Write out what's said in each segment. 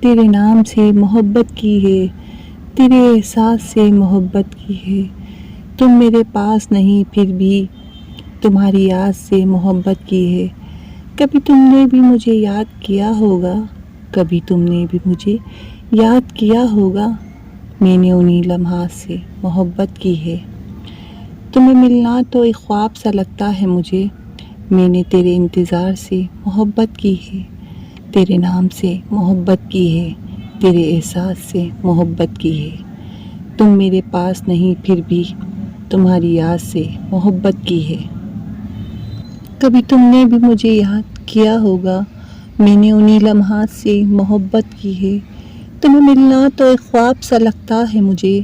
تیرے نام سے محبت کی ہے، تیرے احساس سے محبت کی ہے۔ تم میرے پاس نہیں پھر بھی تمہاری یاد سے محبت کی ہے۔ کبھی تم نے بھی مجھے یاد کیا ہوگا، کبھی تم نے بھی مجھے یاد کیا ہوگا۔ میں نے انہی لمحات سے محبت کی ہے۔ تمہیں ملنا تو ایک خواب سا لگتا ہے مجھے، میں نے تیرے انتظار سے محبت کی ہے۔ تیرے نام سے محبت کی ہے، تیرے احساس سے محبت کی ہے۔ تم میرے پاس نہیں پھر بھی تمہاری یاد سے محبت کی ہے۔ کبھی تم نے بھی مجھے یاد کیا ہوگا، میں نے انہی لمحات سے محبت کی ہے۔ تمہیں ملنا تو ایک خواب سا لگتا ہے مجھے،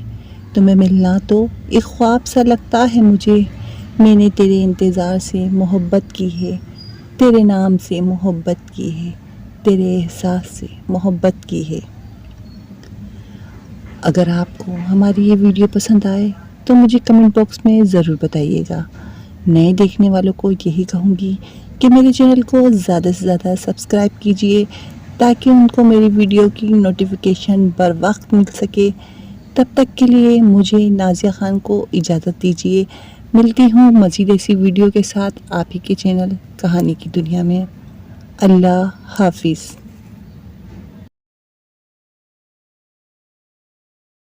تمہیں ملنا تو ایک خواب سا لگتا ہے مجھے، میں نے تیرے انتظار سے محبت کی ہے۔ تیرے نام سے محبت کی ہے، تیرے احساس سے محبت کی ہے۔ اگر آپ کو ہماری یہ ویڈیو پسند آئے تو مجھے کمنٹ باکس میں ضرور بتائیے گا۔ نئے دیکھنے والوں کو یہی کہوں گی کہ میرے چینل کو زیادہ سے زیادہ سبسکرائب کیجئے تاکہ ان کو میری ویڈیو کی نوٹیفیکیشن بر وقت مل سکے۔ تب تک کے لیے مجھے نازیہ خان کو اجازت دیجیے۔ ملتی ہوں مزید ایسی ویڈیو کے ساتھ آپ ہی کے چینل کہانی کی دنیا میں۔ اللہ حافظ۔